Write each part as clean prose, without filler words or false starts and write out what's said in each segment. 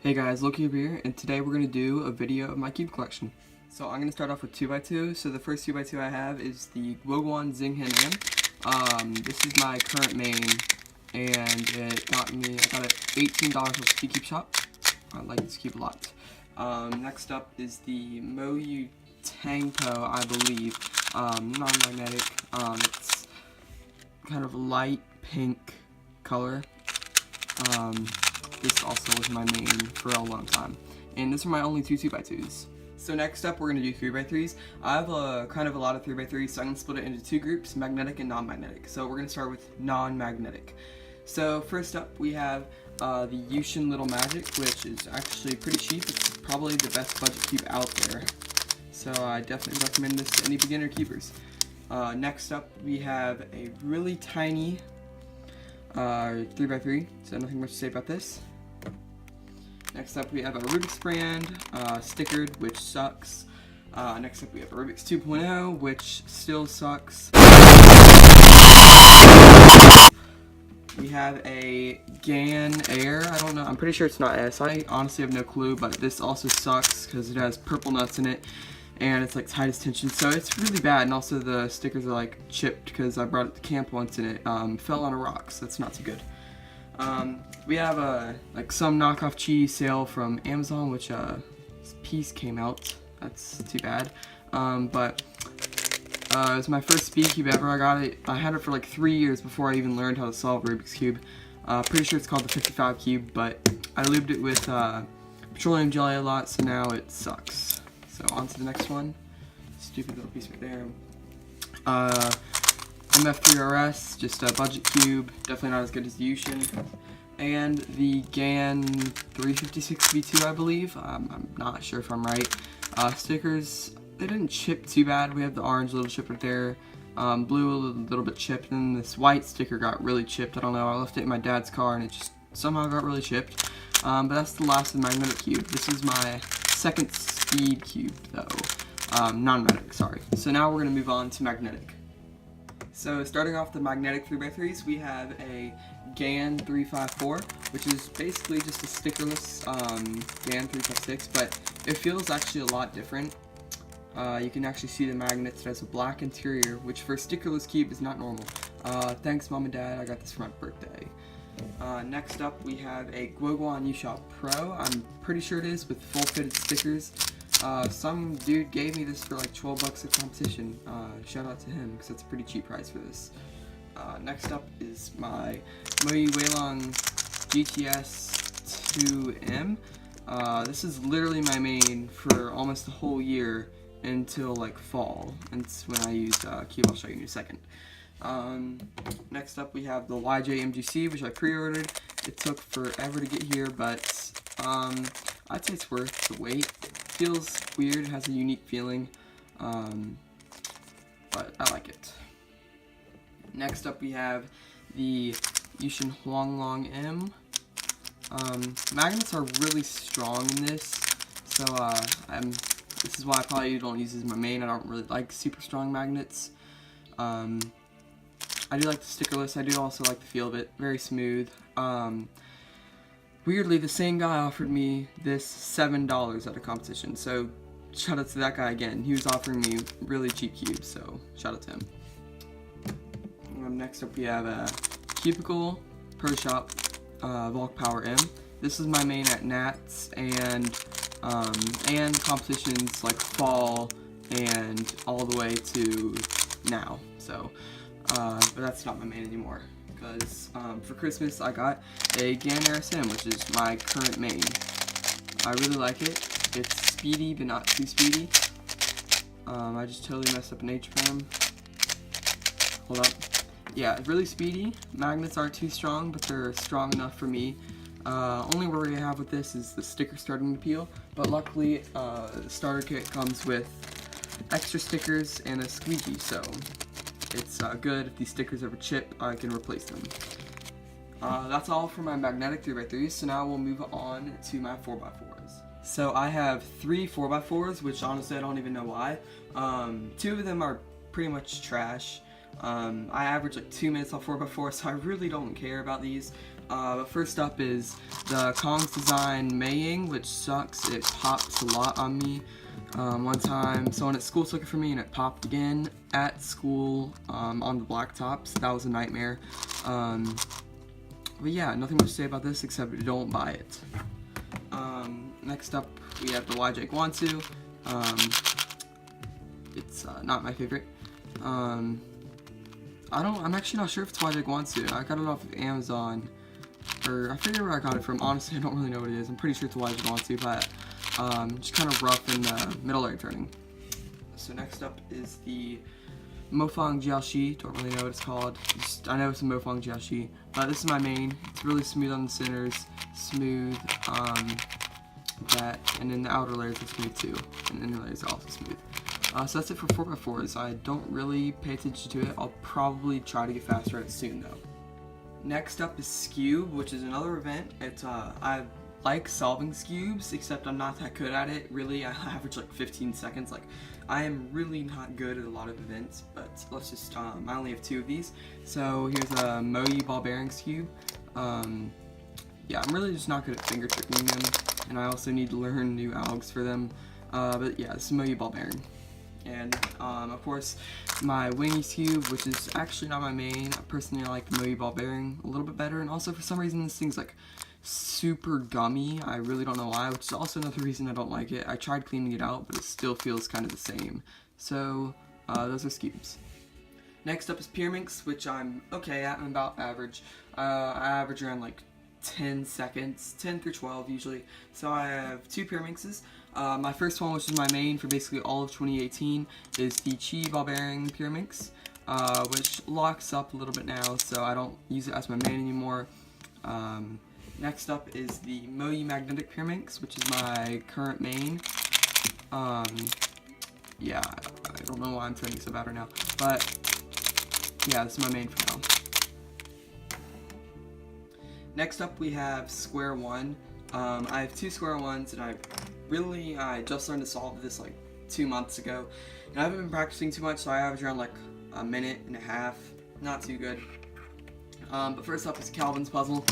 Hey guys, Loki over here, and today we're going to do a video of my cube collection. So I'm going to start off with 2x2. So the first 2x2 I have is the Guoguan Xinghan. This is my current main, and I got it $18 off the Cube Shop. I like this cube a lot. Next up is the Moyu Tangpo, I believe, non-magnetic. It's kind of light pink color. This also was my main for a long time. And these are my only two 2x2s. So next up we're going to do 3x3s. I have a lot of 3x3s, so I'm going to split it into two groups, magnetic and non-magnetic. So we're going to start with non-magnetic. So first up we have the Yushin Little Magic, which is actually pretty cheap. It's probably the best budget cube out there. So I definitely recommend this to any beginner cubers. Next up we have a really tiny 3x3, so nothing much to say about this. Next up we have a Rubik's brand, stickered, which sucks. Next up we have a Rubik's 2.0, which still sucks. We have a GAN Air, I don't know, I'm pretty sure it's not S, I honestly have no clue, but this also sucks because it has purple nuts in it. And it's like tightest tension, so it's really bad. And also the stickers are like chipped because I brought it to camp once and it fell on a rock, so that's not too good. We have like some knockoff cheese sale from Amazon, which this piece came out. That's too bad. But it was my first speed cube ever. I had it for like 3 years before I even learned how to solve Rubik's Cube. Pretty sure it's called the 55 cube, but I lubed it with petroleum jelly a lot, so now it sucks. So on to the next one. Stupid little piece right there. MF3RS, just a budget cube. Definitely not as good as the Yushin. And the GAN 356 V2, I believe. I'm not sure if I'm right. Stickers, they didn't chip too bad. We have the orange little chip right there. Blue a little bit chipped, and this white sticker got really chipped. I don't know, I left it in my dad's car and it just somehow got really chipped. But that's the last of the magnetic cube. This is my second speed cube though, non-magnetic, sorry. So now we're going to move on to magnetic. So starting off the magnetic 3x3s, we have a GAN 354, which is basically just a stickerless GAN 356, but it feels actually a lot different. You can actually see the magnets. It has a black interior, which for a stickerless cube is not normal. Thanks mom and dad, I got this for my birthday. Next up we have a Guoguan U-Shop Pro. I'm pretty sure it is, with full fitted stickers. Some dude gave me this for like 12 bucks at competition. Shout out to him, because that's a pretty cheap price for this. Next up is my Moyu Weilong GTS 2M. This is literally my main for almost the whole year until like fall. And it's when I use cube. I'll show you in a second. Next up we have the YJ MGC, which I pre-ordered. It took forever to get here, but I'd say it's worth the wait. It feels weird, has a unique feeling, but I like it. Next up we have the Yushin Huanglong M. Magnets are really strong in this, so this is why I probably don't use this as my main. I don't really like super strong magnets. I do like the stickerless. I do also like the feel of it. Very smooth. Weirdly, the same guy offered me this $7 at a competition, so shout out to that guy again. He was offering me really cheap cubes, so shout out to him. Next up we have a Cubicle Pro Shop Volk Power M. This is my main at Nats and competitions like fall and all the way to now. So, but that's not my main anymore, because for Christmas I got a GAN RSM, which is my current main. I really like it. It's speedy, but not too speedy. I just totally messed up an H-Pram. Hold up. Yeah, really speedy. Magnets aren't too strong, but they're strong enough for me. Only worry I have with this is the sticker starting to peel, but luckily the starter kit comes with extra stickers and a squeegee, so it's good. If these stickers ever chip, I can replace them. That's all for my magnetic 3x3s, so now we'll move on to my 4x4s. So I have 3 4x4s, which honestly I don't even know why. 2 of them are pretty much trash. I average like 2 minutes on 4x4, so I really don't care about these. But first up is the Kong's Design Maying, which sucks. It pops a lot on me. One time, someone at school took it from me and it popped again at school on the blacktop, so that was a nightmare. But yeah, nothing much to say about this except don't buy it. Next up, we have the YJ Guantu. It's not my favorite. I'm actually not sure if it's YJ Guantu. I got it off of Amazon, or I forget where I got it from. Honestly, I don't really know what it is. I'm pretty sure it's YJ Guantu, but just kind of rough in the middle layer turning. So next up is the Mofang Jiaoshi. Don't really know what it's called. I know it's a Mofang Jiaoshi, but this is my main. It's really smooth on the centers, smooth, and then the outer layers are smooth too, and the inner layers are also smooth. So that's it for 4x4s. I don't really pay attention to it. I'll probably try to get faster at it soon though. Next up is Scube, which is another event. It's I like solving Scubes, except I'm not that good at it. Really, I average like 15 seconds. Like, I am really not good at a lot of events, but let's just, I only have 2 of these. So here's a Moyi ball bearings cube. Yeah, I'm really just not good at finger tricking them, and I also need to learn new algs for them. But yeah, this is Moyi ball bearing. And of course, my Wingies cube, which is actually not my main. Personally, I like the Moyi ball bearing a little bit better, and also for some reason this thing's like super gummy. I really don't know why, which is also another reason I don't like it. I tried cleaning it out, but it still feels kind of the same. So those are Scubes. Next up is Pyraminx, which I'm okay at. I'm about average. I average around like 10 seconds, 10 through 12 usually. So I have 2 Pyraminxes. My first one, which is my main for basically all of 2018, is the Chi ball bearing Pyraminx, which locks up a little bit now, so I don't use it as my main anymore. Next up is the Moyi magnetic Pyraminx, which is my current main. Yeah, I don't know why I'm turning so bad right now, but yeah, this is my main for now. Next up we have Square One. I have 2 Square Ones, and I just learned to solve this like 2 months ago, and I haven't been practicing too much, so I average around like a minute and a half. Not too good. But first up is Calvin's puzzle.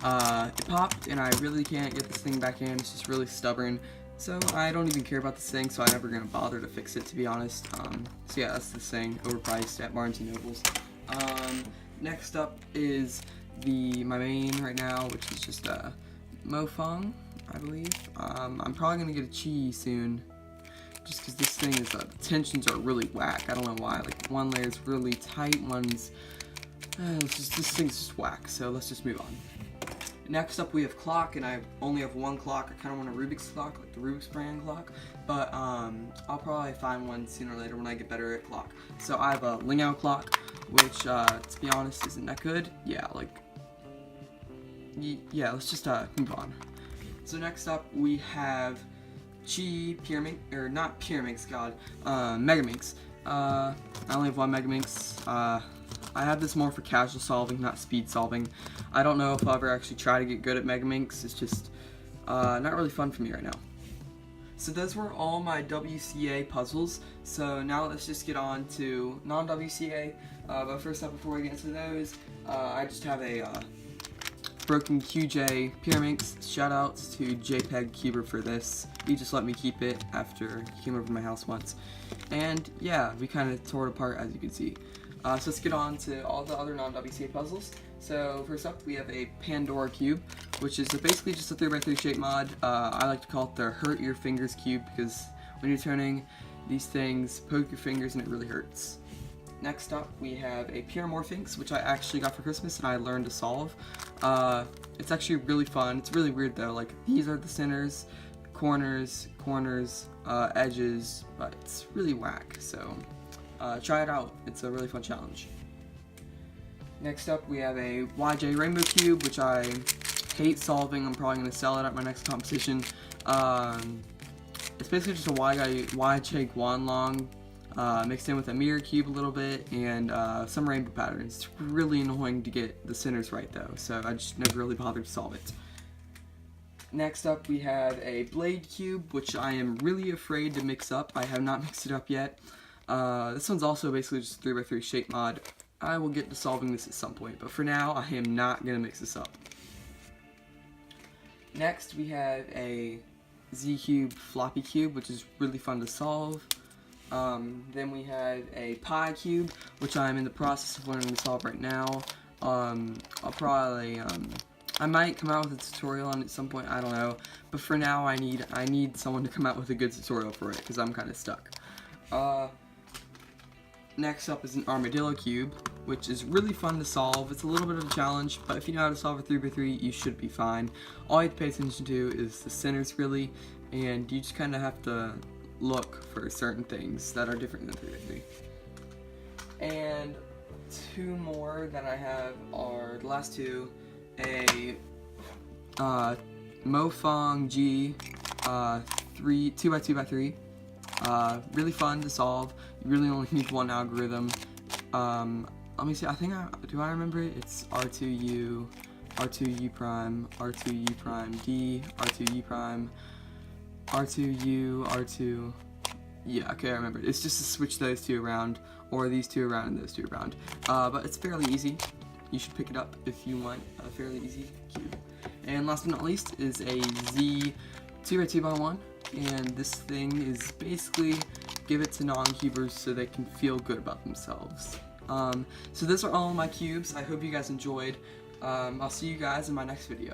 It popped, and I really can't get this thing back in. It's just really stubborn, so I don't even care about this thing, so I'm never gonna bother to fix it, to be honest. So yeah, that's this thing, overpriced at Barnes & Nobles. Next up is my main right now, which is just Mofang, I believe. I'm probably gonna get a Chi soon, just because this thing is, the tensions are really whack. I don't know why. Like, one layer is really tight, one's, this thing's just whack, so let's just move on. Next up we have clock, and I only have 1 clock. I kind of want a Rubik's clock, like the Rubik's brand clock, but I'll probably find one sooner or later when I get better at clock. So I have a Lingao clock, which, to be honest, isn't that good. Yeah, like, yeah, let's just move on. So next up we have Chi Pyraminx, or not Pyraminx, god, Megaminx. I only have 1 Megaminx. I have this more for casual solving, not speed solving. I don't know if I'll ever actually try to get good at Megaminx. It's just not really fun for me right now. So those were all my WCA puzzles. So now let's just get on to non-WCA. But first up, before we get into those, I just have a Broken QJ Pyraminx. Shoutouts to JPEG Cuber for this. He just let me keep it after he came over to my house once. And yeah, we kind of tore it apart, as you can see. So let's get on to all the other non-WCA puzzles. So first up, we have a Pandora Cube, which is basically just a 3x3 shape mod. I like to call it the Hurt Your Fingers Cube, because when you're turning these things, poke your fingers and it really hurts. Next up, we have a Pyramorphinx, which I actually got for Christmas and I learned to solve. It's actually really fun. It's really weird though. Like, these are the centers, corners, edges, but it's really whack. So try it out. It's a really fun challenge. Next up, we have a YJ Rainbow Cube, which I hate solving. I'm probably going to sell it at my next competition. It's basically just a YJ Guanlong mixed in with a mirror cube a little bit, and some rainbow patterns. It's really annoying to get the centers right though, so I just never really bothered to solve it. Next up, we have a Blade Cube, which I am really afraid to mix up. I have not mixed it up yet. This one's also basically just a 3x3 shape mod. I will get to solving this at some point, but for now, I am not going to mix this up. Next we have a Z-cube floppy cube, which is really fun to solve. Then we have a pi cube, which I'm in the process of learning to solve right now. I'll probably, I might come out with a tutorial on it at some point, I don't know. But for now, I need someone to come out with a good tutorial for it, because I'm kind of stuck. Next up is an armadillo cube, which is really fun to solve. It's a little bit of a challenge, but if you know how to solve a 3x3, you should be fine. All you have to pay attention to is the centers, really, and you just kind of have to look for certain things that are different than 3x3. And two more that I have are, the last two, a Mofang G 2x2x3. Really fun to solve. You really only need one algorithm. Let me see, do I remember it? It's R2U, R2U prime, R2U prime D, R2U prime, R2U, R2, yeah, okay, I remember it. It's just to switch those two around, or these two around and those two around. But it's fairly easy. You should pick it up if you want a fairly easy cube. And last but not least is a Z 2x2x1, and this thing is basically give it to non-cubers so they can feel good about themselves. So those are all my cubes. I hope you guys enjoyed. I'll see you guys in my next video.